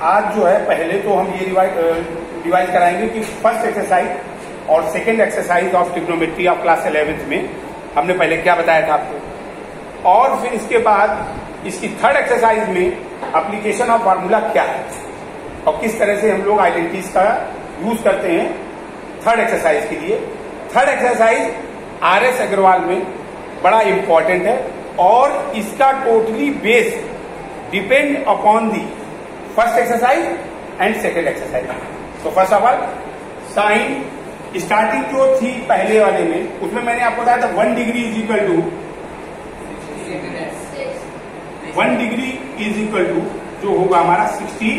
आज जो है पहले तो हम ये रिवाइज कराएंगे कि फर्स्ट एक्सरसाइज और second exercise of trigonometry of class 11th में हमने पहले क्या बताया था आपको, और फिर इसके बाद इसकी थर्ड एक्सरसाइज में एप्लीकेशन ऑफ फार्मूला क्या है और किस तरह से हम लोग आइडेंटिटीज का यूज करते हैं थर्ड एक्सरसाइज के लिए। थर्ड एक्सरसाइज RS अग्रवाल में बड़ा इंपॉर्टेंट है और इसका totally base depend upon the first exercise and second exercise. तो first of all sine starting जो थी पहले वाले में, उसमें मैंने आपको बताया था 1 degree is equal to 1 degree is equal to जो होगा हमारा 60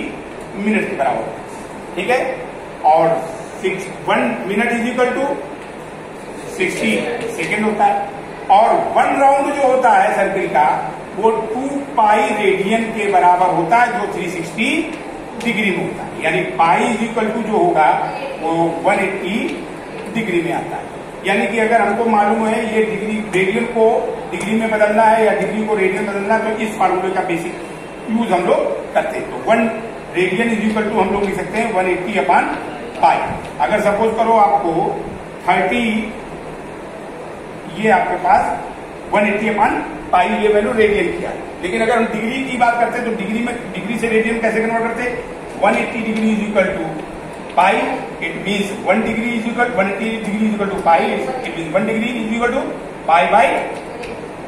मिनट के बराबर, ठीक है। और 1 minute is equal to 60 second होता है, और 1 राउंड जो होता है सर्किल का वो 2 पाई रेडियन के बराबर होता है जो 360 डिग्री में होता है। यानी पाई इज इक्वल टू जो होगा वो 180 डिग्री में आता है। यानी कि अगर हमको मालूम है ये डिग्री रेडियन को डिग्री में बदलना है या डिग्री को रेडियन बदलना है, तो इस फार्मूले का बेसिक यूज हम लोग करते हैं। तो 1 रेडियन इज इक्वल टू हम लोग लिख सकते हैं 180 अपॉन पाई। अगर सपोज करो आपको 30 ये आपके पास 180 अपॉन पाई ये वैल्यू रेडियन की है, लेकिन अगर हम डिग्री की बात करते हैं तो डिग्री से रेडियन कैसे कन्वर्ट करते हैं? 180 degree is equal to pi, it means 1 degree is equal 180 degree is equal to pi, it means 1 degree is equal to pi by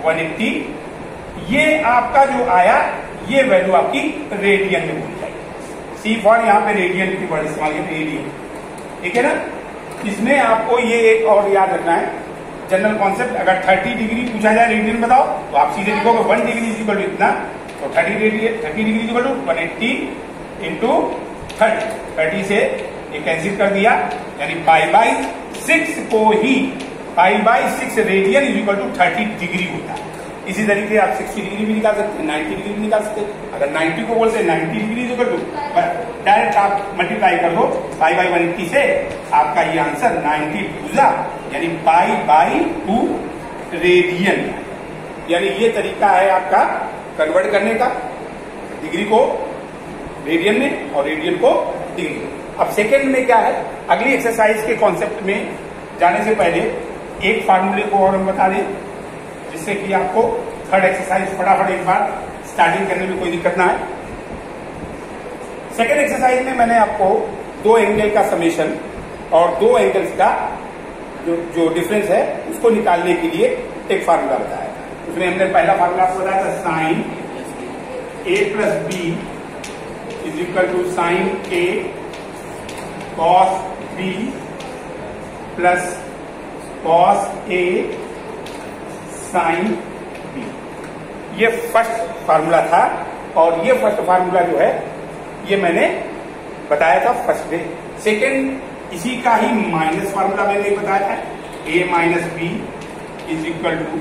180। ये आपका जो आया ये वैल्यू आपकी रेडियन में हो जाएगी। सी फॉर यहाँ पे रेडियन की वर्ड इस्तेमाल किया, रेडियन, ठीक है ना। इसमें आपको ये एक और याद रखना है जनरल कॉन्सेप्ट। अगर 30 डिग्री पूछा जाए रेडियन बताओ तो आप सीधे लिखोगे 1 डिग्री इज इक्वल टू इतना, तो 30 degree is equal to 180 into 30 से ये कैंसिल कर दिया, यानी पाई बाई 6 को ही pi by 6 radian is equal to 30 degree होता है। इसी तरीके से आप 60 डिग्री भी निकाल सकते हैं, 90 डिग्री भी निकाल सकते हैं। अगर 90 को बोलते हैं 90 degree is equal to, direct आप मल्टीप्लाई कर दो पाई बाई 180 से, आपका ये आंसर 90 भुजा यानी पाई बाई 2 रेडियन। यानी ये तरीका है आपका कन्वर्ट करने का डिग्री को रेडियन में और रेडियन को डिग्री में। अब सेकेंड में क्या है, अगली एक्सरसाइज के कॉन्सेप्ट में जाने से पहले एक फार्मूले को और हम बता दें जिससे कि आपको थर्ड एक्सरसाइज फटाफट एक बार स्टार्टिंग करने में कोई दिक्कत ना है। सेकेंड एक्सरसाइज में मैंने आपको 2 एंगल का समेशन और 2 एंगल्स का जो डिफरेंस है उसको निकालने के लिए एक फार्मूला बताया था। उसमें हमने पहला फार्मूला आपको बताया था sine A plus B is equal to sine A cos B plus cos A sine B। ये फर्स्ट फार्मूला था और ये फर्स्ट फार्मूला जो है ये मैंने बताया था फर्स्ट डे। सेकेंड इसी का ही माइनस फार्मूला मैंने बताया था, A minus B is equal to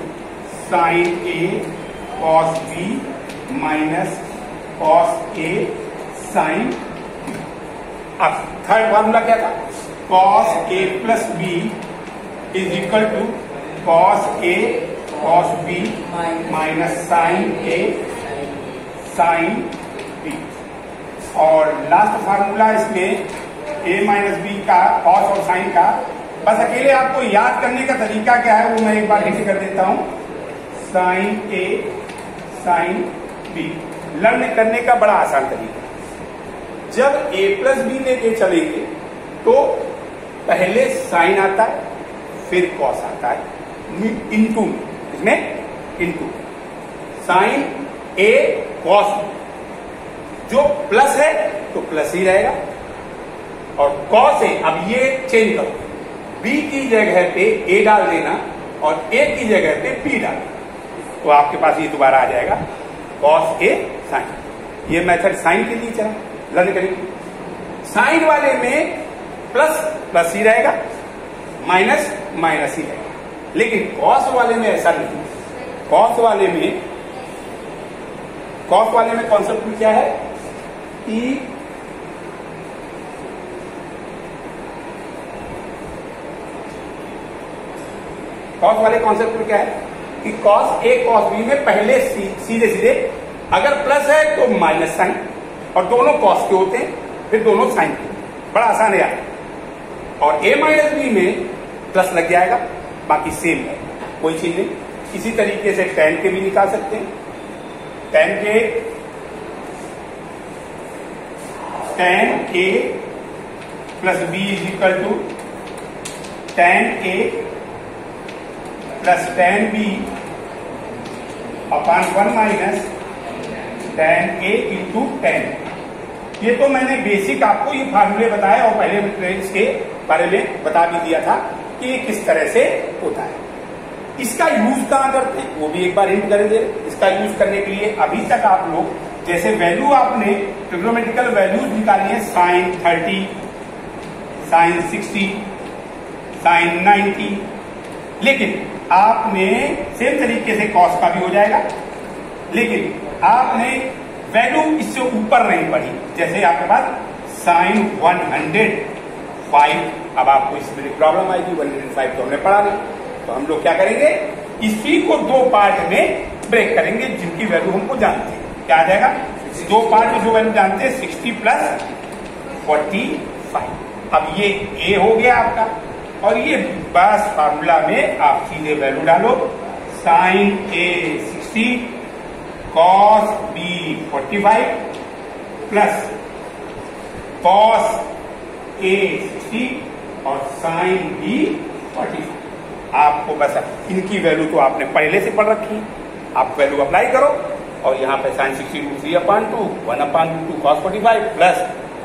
sine A cos B minus cos A sine B। अब थर्ड फार्मूला क्या था, cos A plus B is equal to cos A cos B minus sine A sine B। और last formula इसमें A minus B का cos और sine का, बस अकेले आपको याद करने का तरीका क्या है वो मैं एक बार हिंट कर देता हूं, sine A sine B। Learn करने का बड़ा आसान तरीका, जब A प्लस बी लेके चलेंगे तो पहले साइन आता है फिर कॉस आता है इनटू, इसमें इनटू साइन A कॉस, जो प्लस है तो प्लस ही रहेगा, और कॉस है अब ये चेंज करो, B की जगह पे A डाल देना और A की जगह पे B डाल देना, तो आपके पास ये दोबारा आ जाएगा कॉस A साइन। ये मेथड साइन के लिए चला, लर्न करेंगे। साइन वाले में प्लस प्लस ही रहेगा, माइनस माइनस ही रहेगा, लेकिन कॉस वाले में ऐसा नहीं। कॉस वाले में कॉन्सेप्ट क्या है कि कॉस वाले कॉन्सेप्ट में क्या है कि cos A cos B में पहले सीधे सीधे अगर प्लस है तो माइनस साइन, और दोनों cos के होते हैं, फिर दोनों साइन के, बड़ा आसान है यार। और A माइनस B में प्लस लग जाएगा, बाकी सेम है, कोई चीज नहीं। इसी तरीके से tan के भी निकाल सकते हैं। tan A plus B is equal to tan A plus tan B upon 1 minus tan A into tan। ये तो मैंने बेसिक आपको ये फार्मूले बताया और पहले इसके बारे में बता भी दिया था कि ये किस तरह से होता है। इसका यूज कहां करते हैं वो भी एक बार हिंट करेंगे। इसका यूज करने के लिए अभी तक आप लोग जैसे वैल्यू आपने ट्रिग्नोमेट्रिकल वैल्यूज निकाली है, साइन 30, साइन 60, साइन 90, लेकिन आपने सेम तरीके से कॉस का भी हो जाएगा, लेकिन आपने वैल्यू इससे ऊपर नहीं पढ़ी। जैसे आपके पास साइन 105, अब आपको इसमें प्रॉब्लम आएगी, 105 तो हमने पढ़ा नहीं, तो हम लोग क्या करेंगे, इसी को दो पार्ट में ब्रेक करेंगे जिनकी वैल्यू हमको जानते हैं। क्या आ जाएगा, दो पार्ट में जो वैल्यू जानते हैं 60 प्लस 45। अब ये A हो गया आपका, और ये बस फार्मूला में आप सीधे वैल्यू डालो, sine A 60 cos B 45 plus cos A 60 और साइन B 45। आपको बस इनकी वैल्यू तो आपने पहले से पढ़ रखी, आप वैल्यू अप्लाई करो, और यहाँ पे साइन 60 3/2, 1/2 कॉस 45 प्लस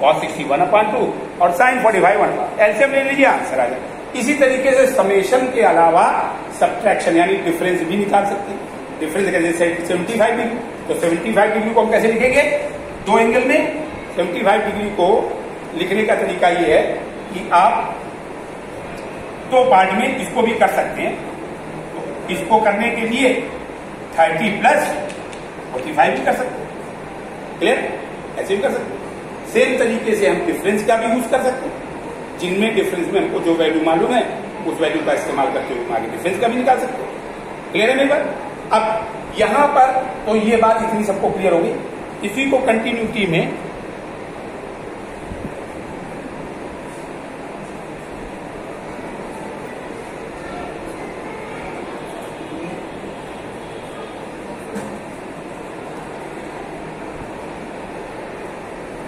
कॉस 60 1/2 और साइन 45 1/2, एलसीएम ले लीजिए, आंसर आ जाए। इसी तरीके से समेशन के अलावा सब्ट्रैक्शन यानी डिफरेंस भी निकाल सकते हैं। डिफरेंस जैसे 75 डिग्री, तो 75 डिग्री को हम कैसे लिखेंगे, दो एंगल में 75 डिग्री को लिखने का तरीका ये है कि आप दो पार्ट में इसको भी कर सकते हैं। तो इसको करने के लिए 30 प्लस 45 भी कर सकते हैं, क्लियर, ऐसे भी कर सकते हैं। सेम तरीके से हम डिफरेंस का भी यूज कर सकते हैं, जिनमें डिफरेंस में हमको जो वैल्यू मालूम है उस वैल्यू का इस्तेमाल करते हुए आगे डिफरेंस का भी निकाल सकते हैं। क्लियर है मेरी बात। अब यहां पर तो ये बात इतनी सबको क्लियर होगी। इसी को कंटिन्यूटी में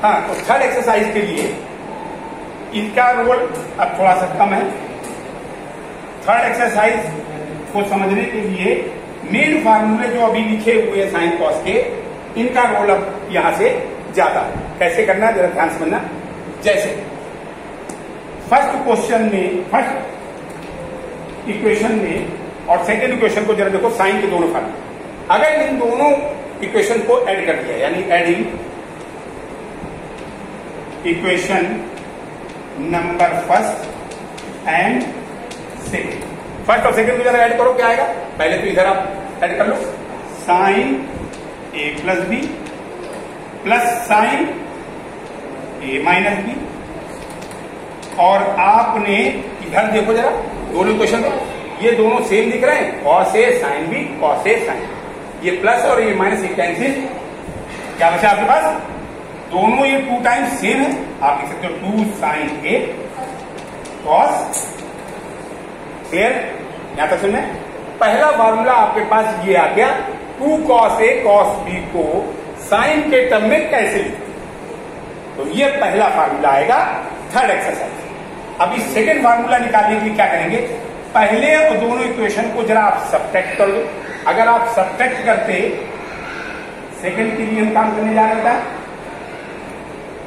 हाँ, तो थर्ड एक्सरसाइज के लिए इनका रोल अब थोड़ा सा कम है। थर्ड एक्सरसाइज को समझने के लिए मेन फार्मूले जो अभी लिखे हुए हैं साइन कॉस के, इनका रोल अब यहां से ज्यादा है। कैसे करना है जरा ध्यान समझना। जैसे फर्स्ट क्वेश्चन में, फर्स्ट इक्वेशन में और सेकेंड इक्वेशन को जरा देखो, साइन के दोनों फार्मूले। अगर इन दोनों इक्वेशन को ऐड कर दिया, यानी adding equation number first and second, first और सेकेंड को जरा ऐड करो, क्या आएगा, पहले तो इधर आप ऐड कर लो, sine A plus B plus sine A minus B, और आपने इधर देखो जरा दोनों इक्वेशन में, ये दोनों सेम दिख रहे हैं, cos A sine B cos A sine, ये प्लस और ये माइनस, ये कैंसिल, क्या बचा आपके पास, दोनों ये 2 टाइम्स सेम है, आप लिख सकते हो 2 साइन A कॉस। क्लियर, यहां तक सुनने। पहला फार्मूला आपके पास ये आ गया, 2 कॉस A कॉस B को साइन के टर्म में कैसे लिखते, तो ये पहला फार्मूला आएगा थर्ड एक्सरसाइज। अभी सेकेंड फार्मूला निकालने के लिए क्या करेंगे, पहले और दोनों इक्वेशन को जरा आप सब्ट्रैक्ट कर दो। अगर आप सब्ट्रैक्ट करते, सेकेंड के लिए हम काम करने जा रहे थे,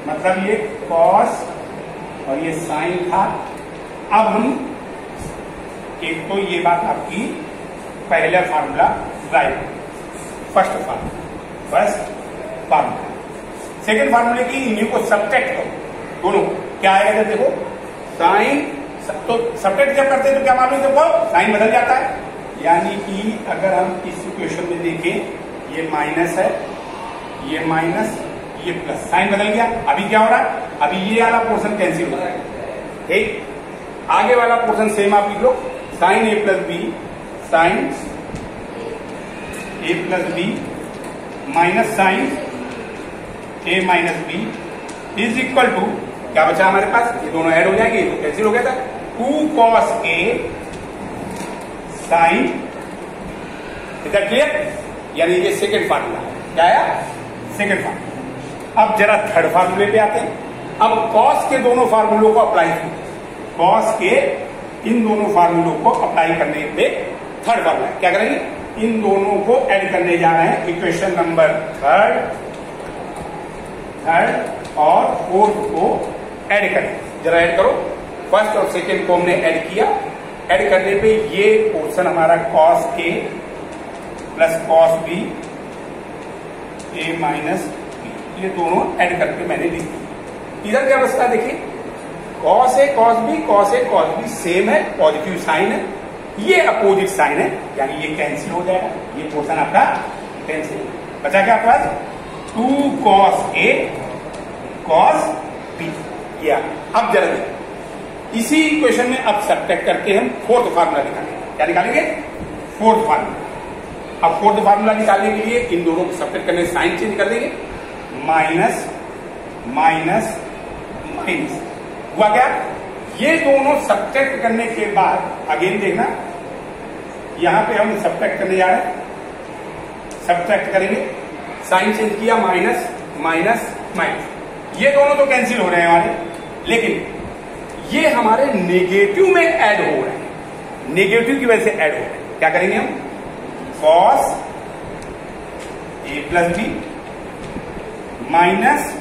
मतलब ये कॉस और ये साइन था। अब हम एक तो ये बात आपकी पहला formula right, first formula, second फार्मूले की इन्हीं को सब्ट्रैक्ट करो दोनों, क्या आएगा जब देखो, साइन, तो सब्ट्रैक्ट जब करते हैं तो क्या मालूम है, देखो साइन बदल जाता है, यानी कि अगर हम इस इक्वेशन में देखें, ये माइनस है, ये माइनस, ये प्लस, साइन बदल गया। अभी क्या हो रहा है, अभी ये वाला पोर्शन कैंसिल हो रहा है, ठीक, आगे वाला पोर्शन सेम आप लिख लो, sine A plus B sine A plus B minus sine A minus B is equal to क्या बचा हमारे पास, ये दोनों ऐड हो जाएंगे तो कैंसिल हो गया था, 2 cos A sine, is that clear? यानी ये सेकेंड फार्मूला क्या आया, सेकेंड फार्मूला। अब जरा थर्ड फार्मूले पे आते हैं। अब कॉस के दोनों फार्मूलों को अप्लाई कीजिए, कॉस के इन दोनों फार्मूलों को अप्लाई करने पे थर्ड फार्मूला क्या करेंगे, इन दोनों को ऐड करने जा रहे हैं, इक्वेशन नंबर थर्ड और फोर्थ को ऐड करें। जरा ऐड करो, फर्स्ट और सेकेंड को हमने ऐड किया, ऐड करने पे ये पोर्शन हमारा cos A plus cos B A minus B, ये दोनों ऐड करके मैंने लिख दी। इधर क्या बचता है देखिए, cos A cos B same है, पॉजिटिव साइन है, ये अपोजिट साइन है, यानी ये कैंसिल हो जाएगा, ये पोर्शन आपका कैंसिल। बचा क्या आपके पास, 2 cos A cos B। या अब जरा देखिए, इसी इक्वेशन में अब सब्ट्रैक्ट करके हम फोर्थ फार्मूला निकालेंगे। क्या निकालेंगे, फोर्थ फार्मूला। अब फोर्थ फार्मूला निकालने के लिए इन दोनों को सब्ट्रैक्ट करने साइन चेंज कर देंगे, माइनस माइनस माइनस हुआ क्या, ये दोनों सब्ट्रैक्ट करने के बाद अगेन देखना, यहां पे हम सब्ट्रैक्ट करने जा रहे हैं, सब्ट्रैक्ट करेंगे, साइन चेंज किया, माइनस माइनस माइनस, ये दोनों तो कैंसिल हो रहे हैं हमारे, लेकिन ये हमारे नेगेटिव में ऐड हो रहे हैं, नेगेटिव की वजह से ऐड हो रहे हैं। क्या करेंगे हम, cos A plus B minus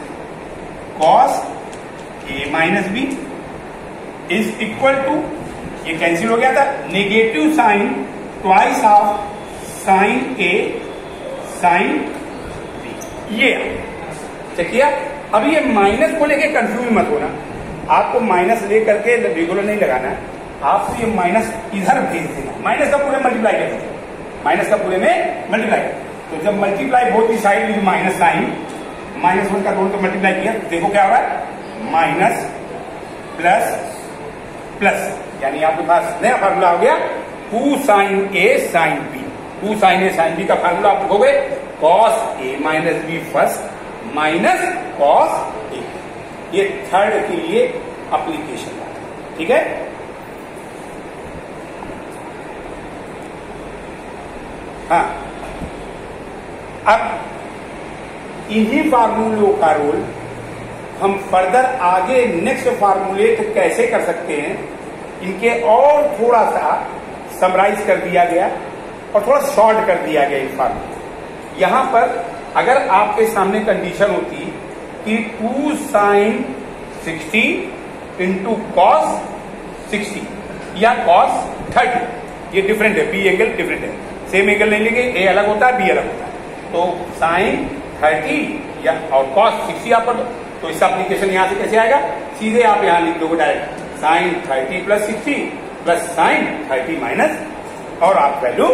cos A minus B is equal to, ये कैंसिल हो गया था, negative sine twice of sine A sine B, ये चेक किया। अब ये माइनस को लेके कंफ्यूज मत होना, आपको माइनस ले करके रेगुलर नहीं लगाना है, आपको ये माइनस इधर भेज देना, माइनस का पूरे मल्टीप्लाई कर दीजिए, माइनस का पूरे में मल्टीप्लाई। तो जब multiply both the side with minus sine, minus 1 का दोनों को मल्टीप्लाई किया, देखो क्या हो रहा है, माइनस प्लस प्लस, यानी आपके पास नया फार्मूला हो गया 2 sine A sine B। 2 sine A sine B का फार्मूला आप लिखोगे cos A minus B first minus cos A, ये थर्ड के लिए एप्लीकेशन है, ठीक है। हाँ, अब इन्हीं फार्मूलों का रोल हम फर्दर आगे नेक्स्ट फार्मूलेट कैसे कर सकते हैं, इनके और थोड़ा सा समराइज कर दिया गया और थोड़ा शॉर्ट कर दिया गया इन फार्मूले। यहां पर अगर आपके सामने कंडीशन होती कि 2 साइन 60 इंटू कॉस 60 या कॉस 30, ये डिफरेंट है, बी एंगल डिफरेंट है, सेम एंगल नहीं लेंगे, ए अलग होता है बी अलग होता है, तो साइन 30 या और कॉस 60 आप पढ़ लो, तो इसका एप्लीकेशन यहां से कैसे आएगा, सीधे आप यहां लिख दोगे direct sine 30 plus 60 plus sine 30 minus, और आप वैल्यू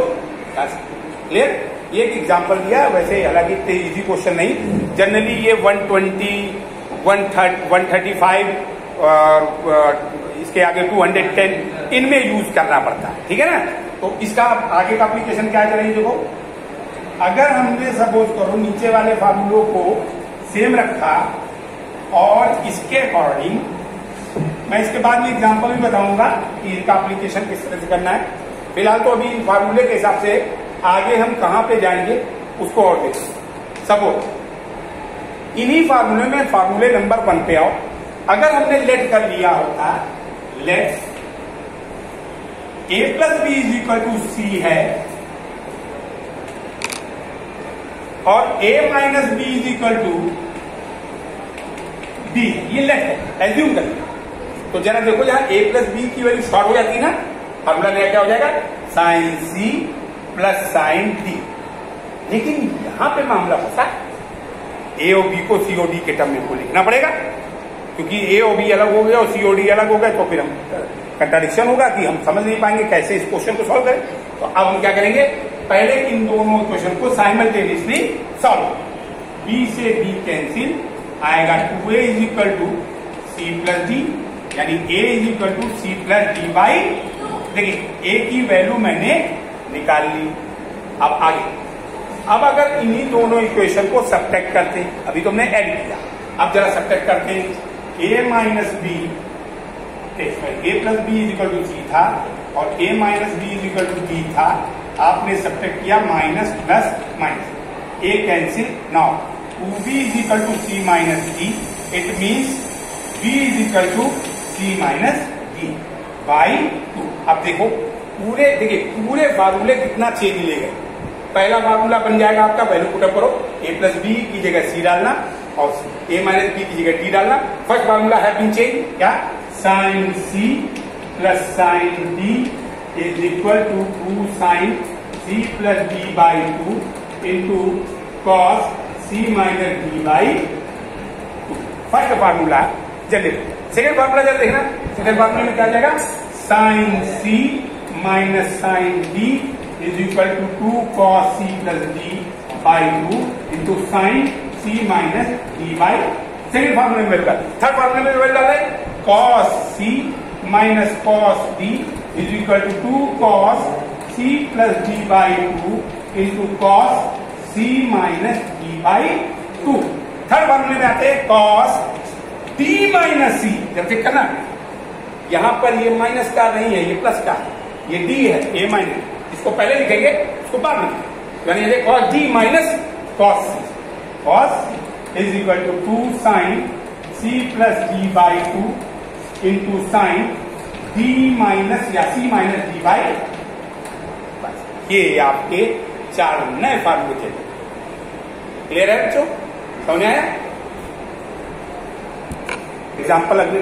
क्लियर। ये एक एग्जांपल दिया, वैसे हालांकि इजी क्वेश्चन नहीं, जनरली ये 120 135 और इसके आगे 210 इनमें यूज करना पड़ता है, ठीक है ना। तो इसका आगे का एप्लीकेशन क्या करेंगे, देखो अगर हमने सपोज करो नीचे वाले फार्मूलों को सेम रखा और इसके अकॉर्डिंग, मैं इसके बाद में एग्जांपल भी बताऊंगा कि इसका एप्लीकेशन किस तरह से करना है। फिलहाल तो अभी फार्मूले के हिसाब से आगे हम कहां पे जाएंगे उसको और देखें। सपोज इन्हीं फार्मूले में फार्मूले नंबर 1 पे आओ, अगर हमने लेट कर लिया होता, let A plus B is equal to C है और A minus B is equal to B, ये लेट है, एज्यूम कर, तो जरा देखो जहां A प्लस बी की वैल्यू शॉर्ट हो जाती है ना, फार्मूला नया क्या हो जाएगा, sine C plus sine D. लेकिन यहां पे मामला फंसा, ए और बी को सीओडी के टर्म में को लिखना पड़ेगा, क्योंकि ए और बी अलग हो गया और सीओडी अलग हो गया, तो फिर हम कंट्राडिक्शन होगा कि हम समझ नहीं पाएंगे कैसे इस क्वेश्चन को सॉल्व करें। तो अब हम क्या करेंगे, पहले इन दोनों क्वेश्चन को साइमल्टेनियसली सॉल्व। बी से बी कैंसिल आएगा, 2a is equal to C plus D, यानी a is equal to C plus D by, देखिए a की वैल्यू मैंने निकाल ली। अब आगे अब अगर इन्हीं दोनों इक्वेशन को सब्ट्रैक्ट करते हैं, अभी तुमने ऐड किया, अब जरा सब्ट्रैक्ट करते हैं, a minus B, A plus B is equal to C था और a minus B is equal to B था, आपने सब्ट्रैक्ट किया minus plus minus, a cancel, now 2b is equal to C minus D, it means b is equal to C minus D by 2। अब देखो पूरे फार्मूले कितना change ले गए। पहला फार्मूला बन जाएगा आपका, वैल्यू पुटअप करो, a प्लस बी की जगह सी डालना और a माइनस बी की जगह डी डालना। फर्स्ट फार्मूला है बीन चेंज, क्या, sine C plus sine D is equal to 2 sine C plus D by 2 into cos C minus D by 2। First formula generate. Second formula जब देखना, second formula में क्या आ जाएगा, sine C minus sine D is equal to 2 cos C plus D by 2 into sine C minus D by. Second फार्मूले में value डाल, third फार्मूले में वैल्यू डाले, cos C minus cos D is equal to 2 cos C plus D by 2 into cos C minus D by 2। Third फार्मूले में आते हैं कॉस डी माइनस सी, जब चेक करना यहां पर ये माइनस का नहीं है, ये प्लस का है, ये डी है, ए माइनस, इसको पहले लिखेंगे इसको बाद में लिखेंगे, यानी cos D minus cos C, cos is equal to 2 sine C plus D by 2 into sine D minus या सी माइनस डी बाई। ये आपके 4 नए फार्मूले थे। क्लियर है बच्चों, समझ आया? एग्जाम्पल अगले